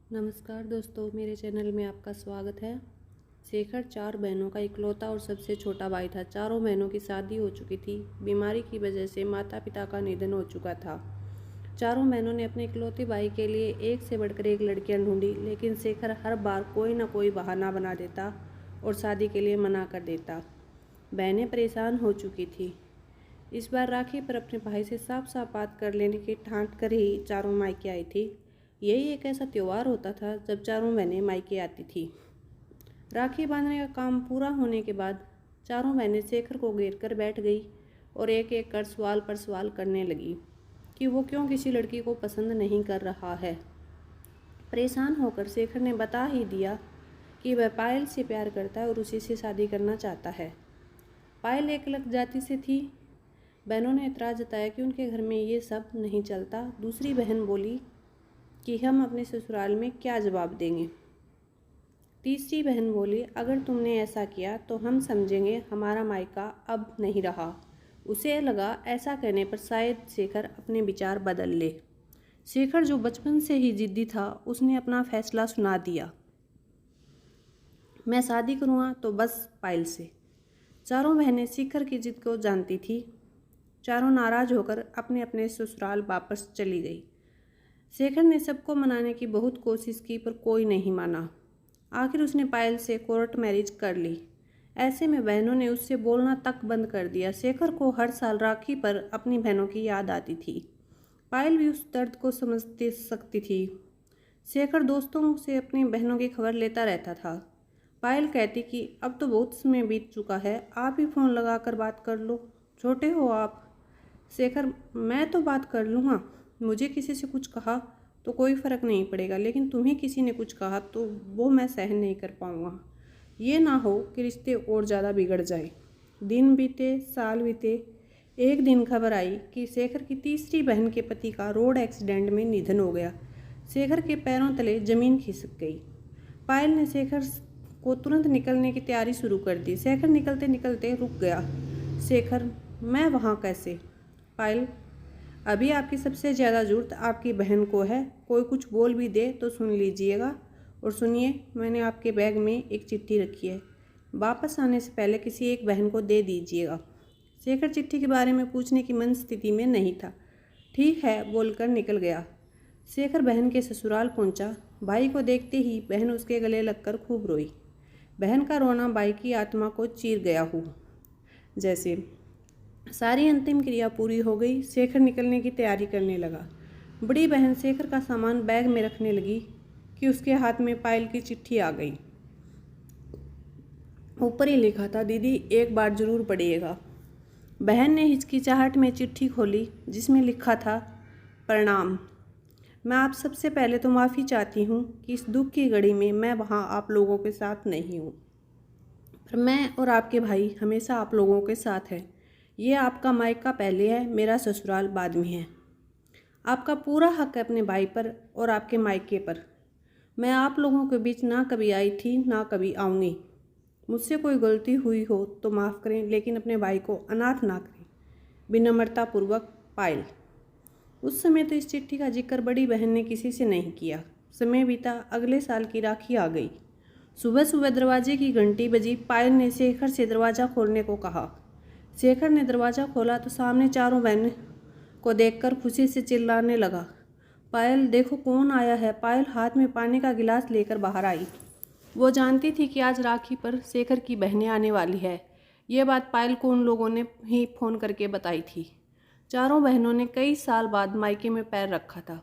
नमस्कार दोस्तों, मेरे चैनल में आपका स्वागत है। शेखर 4 बहनों का इकलौता और सबसे छोटा भाई था। चारों बहनों की शादी हो चुकी थी। बीमारी की वजह से माता पिता का निधन हो चुका था। चारों बहनों ने अपने इकलौते भाई के लिए एक से बढ़कर एक लड़कियां ढूंढी, लेकिन शेखर हर बार कोई ना कोई बहाना बना देता और शादी के लिए मना कर देता। बहनें परेशान हो चुकी थी। इस बार राखी पर अपने भाई से साफ साफ बात कर लेने की ठान कर ही चारों मायके आई थी। यही एक ऐसा त्यौहार होता था जब चारों बहनें मायके आती थी। राखी बांधने का काम पूरा होने के बाद चारों बहनें शेखर को घेर कर बैठ गई और एक एक कर सवाल पर सवाल करने लगी कि वो क्यों किसी लड़की को पसंद नहीं कर रहा है। परेशान होकर शेखर ने बता ही दिया कि वह पायल से प्यार करता है और उसी से शादी करना चाहता है। पायल एक अलग जाति से थी। बहनों ने एतराज़ जताया कि उनके घर में ये सब नहीं चलता। दूसरी बहन बोली कि हम अपने ससुराल में क्या जवाब देंगे। तीसरी बहन बोली, अगर तुमने ऐसा किया तो हम समझेंगे हमारा मायका अब नहीं रहा। उसे लगा ऐसा कहने पर शायद शेखर अपने विचार बदल ले। शेखर जो बचपन से ही जिद्दी था, उसने अपना फैसला सुना दिया। मैं शादी करूँगा तो बस पायल से। चारों बहनें शेखर की जिद को जानती थी। चारों नाराज होकर अपने अपने ससुराल वापस चली गई। शेखर ने सबको मनाने की बहुत कोशिश की पर कोई नहीं माना। आखिर उसने पायल से कोर्ट मैरिज कर ली। ऐसे में बहनों ने उससे बोलना तक बंद कर दिया। शेखर को हर साल राखी पर अपनी बहनों की याद आती थी। पायल भी उस दर्द को समझ सकती थी। शेखर दोस्तों से अपनी बहनों की खबर लेता रहता था। पायल कहती कि अब तो बहुत समय बीत चुका है, आप ही फ़ोन लगा कर बात कर लो, छोटे हो आप। शेखर, मैं तो बात कर लूँगा, मुझे किसी से कुछ कहा तो कोई फ़र्क नहीं पड़ेगा, लेकिन तुम्हें किसी ने कुछ कहा तो वो मैं सहन नहीं कर पाऊँगा। ये ना हो कि रिश्ते और ज़्यादा बिगड़ जाए। दिन बीते, साल बीते। एक दिन खबर आई कि शेखर की तीसरी बहन के पति का रोड एक्सीडेंट में निधन हो गया। शेखर के पैरों तले ज़मीन खिसक गई। पायल ने शेखर को तुरंत निकलने की तैयारी शुरू कर दी। शेखर निकलते निकलते रुक गया। शेखर, मैं वहाँ कैसे? पायल, अभी आपकी सबसे ज़्यादा ज़रूरत आपकी बहन को है। कोई कुछ बोल भी दे तो सुन लीजिएगा। और सुनिए, मैंने आपके बैग में एक चिट्ठी रखी है, वापस आने से पहले किसी एक बहन को दे दीजिएगा। शेखर चिट्ठी के बारे में पूछने की मन स्थिति में नहीं था। ठीक है बोलकर निकल गया। शेखर बहन के ससुराल पहुंचा। भाई को देखते ही बहन उसके गले लगकर खूब रोई। बहन का रोना भाई की आत्मा को चीर गया हो जैसे। सारी अंतिम क्रिया पूरी हो गई। शेखर निकलने की तैयारी करने लगा। बड़ी बहन शेखर का सामान बैग में रखने लगी कि उसके हाथ में पायल की चिट्ठी आ गई। ऊपर ही लिखा था, दीदी एक बार जरूर पढ़िएगा। बहन ने हिचकिचाहट में चिट्ठी खोली जिसमें लिखा था, प्रणाम, मैं आप सबसे पहले तो माफ़ी चाहती हूँ कि इस दुख की घड़ी में मैं वहाँ आप लोगों के साथ नहीं हूँ, पर मैं और आपके भाई हमेशा आप लोगों के साथ हैं। ये आपका मायका पहले है, मेरा ससुराल बाद में है। आपका पूरा हक है अपने भाई पर और आपके मायके पर। मैं आप लोगों के बीच ना कभी आई थी ना कभी आऊँगी। मुझसे कोई गलती हुई हो तो माफ़ करें, लेकिन अपने भाई को अनाथ ना करें। विनम्रतापूर्वक, पायल। उस समय तो इस चिट्ठी का जिक्र बड़ी बहन ने किसी से नहीं किया। समय बीता, अगले साल की राखी आ गई। सुबह सुबह दरवाजे की घंटी बजी। पायल ने शेखर से दरवाज़ा खोलने को कहा। शेखर ने दरवाज़ा खोला तो सामने चारों बहन को देखकर खुशी से चिल्लाने लगा, पायल देखो कौन आया है। पायल हाथ में पानी का गिलास लेकर बाहर आई। वो जानती थी कि आज राखी पर शेखर की बहनें आने वाली है। ये बात पायल को उन लोगों ने ही फ़ोन करके बताई थी। चारों बहनों ने कई साल बाद मायके में पैर रखा था।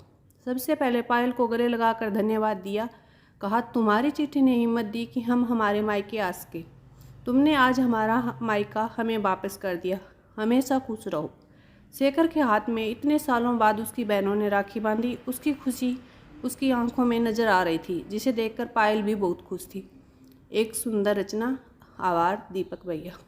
सबसे पहले पायल को गले लगाकर धन्यवाद दिया। कहा, तुम्हारी चिट्ठी ने हिम्मत दी कि हम हमारे मायके आ सके। तुमने आज हमारा मायका हमें वापस कर दिया। हमेशा खुश रहो। शेखर के हाथ में इतने सालों बाद उसकी बहनों ने राखी बांधी। उसकी खुशी उसकी आंखों में नजर आ रही थी, जिसे देखकर पायल भी बहुत खुश थी। एक सुंदर रचना। आभार दीपक भैया।